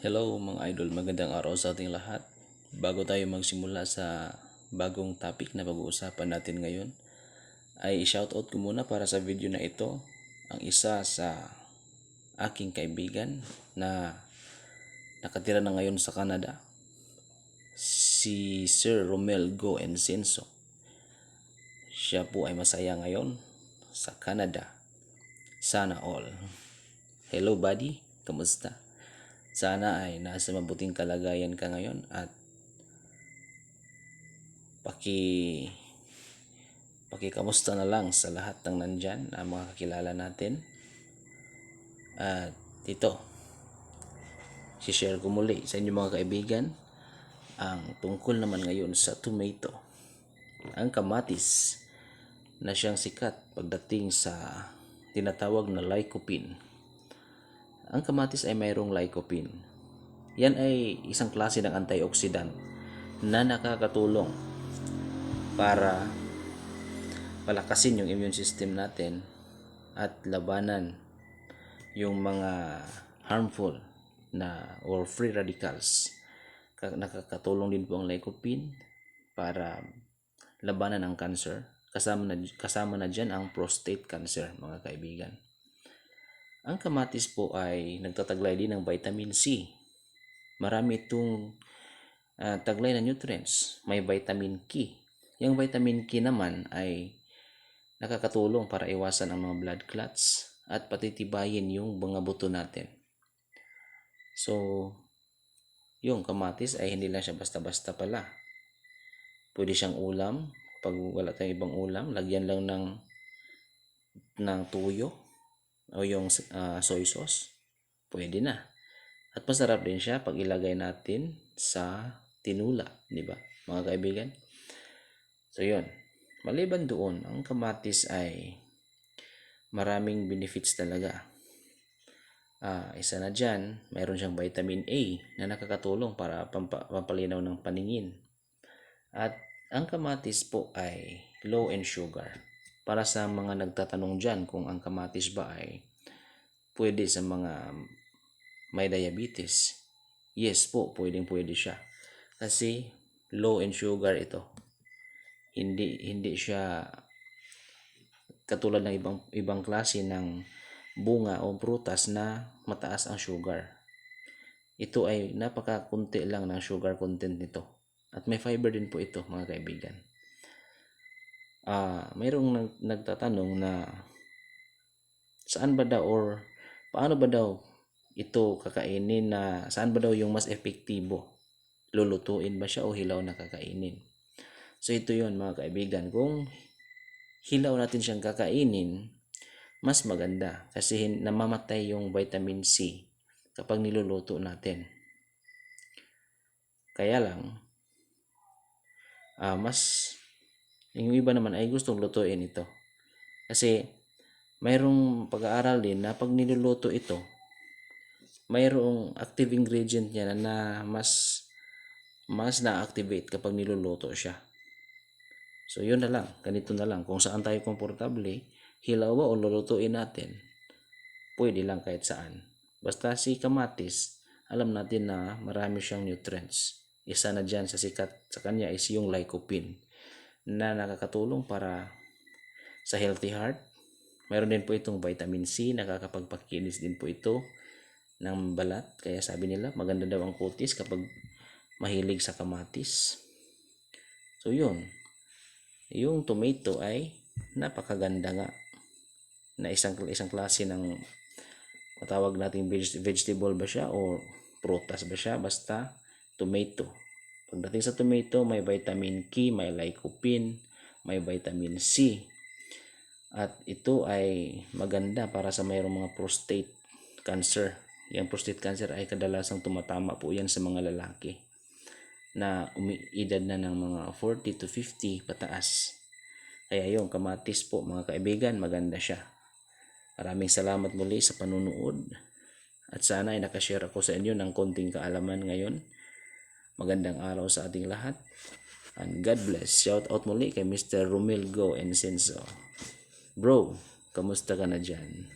Hello mga idol, magandang araw sa ating lahat. Bago tayo magsimula sa bagong topic na pag-uusapan natin ngayon, ay i-shoutout ko muna para sa video na ito ang isa sa aking kaibigan na nakatira na ngayon sa Canada, si Sir Romel Go Encenso. Siya po ay masaya ngayon sa Canada. Sana all. Hello buddy, kamusta? Sana ay nasa mabuting kalagayan ka ngayon at pakikamusta na lang sa lahat ng nandyan na mga kakilala natin. At ito, si-share ko muli sa inyo mga kaibigan ang tungkol naman ngayon sa tomato. Ang kamatis na siyang sikat pagdating sa tinatawag na lycopene. Ang kamatis ay mayroong lycopene. Yan ay isang klase ng antioxidant na nakakatulong para palakasin yung immune system natin at labanan yung mga harmful na or free radicals. Nakakatulong din po ang lycopene para labanan ang cancer. Kasama na dyan ang prostate cancer, mga kaibigan. Ang kamatis po ay nagtataglay din ng vitamin C. Marami itong taglay na nutrients. May vitamin K. Yung vitamin K naman ay nakakatulong para iwasan ang mga blood clots at patitibayin yung mga buto natin. So, yung kamatis ay hindi lang siya basta-basta pala. Pwede siyang ulam. Pag wala tayong ibang ulam, lagyan lang ng tuyo o yung soy sauce. Pwede na. At masarap din siya pag ilagay natin sa tinula, di ba, mga kaibigan? So, yun. Maliban doon, ang kamatis ay maraming benefits talaga. Isa na dyan, mayroon siyang vitamin A na nakakatulong para pampalinaw ng paningin. At ang kamatis po ay low in sugar. Para sa mga nagtatanong dyan kung ang kamatis ba ay pwede sa mga may diabetes. Yes po, pwede siya. Kasi low in sugar ito. Hindi siya katulad ng ibang klase ng bunga o prutas na mataas ang sugar. Ito ay napakakunti lang ng sugar content nito. At may fiber din po ito, mga kaibigan. Mayroong nagtatanong na saan ba daw or paano ba daw ito kakainin, na saan ba daw yung mas epektibo? Lulutuin ba siya o hilaw na kakainin? So ito yun, mga kaibigan. Kung hilaw natin siyang kakainin, mas maganda kasi namamatay yung vitamin C kapag niluluto natin. Kaya lang, yung iba naman ay gustong lutuin ito. Kasi mayroong pag-aaral din na pag niluluto ito, mayroong active ingredient niya na mas na-activate kapag niluluto siya. So yun na lang, ganito na lang. Kung saan tayo komportable, hilaw ba o lulutuin natin, pwede lang kahit saan. Basta si kamatis, alam natin na marami siyang nutrients. Isa na dyan sa sikat sa kanya is yung lycopene na nakakatulong para sa healthy heart. Mayroon din po itong vitamin C, nakakapagpakinis din po ito ng balat. Kaya sabi nila, maganda daw ang kutis kapag mahilig sa kamatis. So yun, yung tomato ay napakaganda nga na isang klase ng matawag nating vegetable ba siya o prutas ba siya, basta tomato. Pagdating sa tomato, may vitamin K, may lycopene, may vitamin C. At ito ay maganda para sa mayroong mga prostate cancer. Yung prostate cancer ay kadalasang tumatama po yan sa mga lalaki na umiidad na ng mga 40 to 50 pataas. Kaya yung kamatis po, mga kaibigan, maganda siya. Maraming salamat muli sa panunood. At sana ay nakashare ako sa inyo ng konting kaalaman ngayon. Magandang araw sa ating lahat. And God bless. Shout out muli kay Mr. Romel Go Encenso. Bro, kamusta ka na dyan?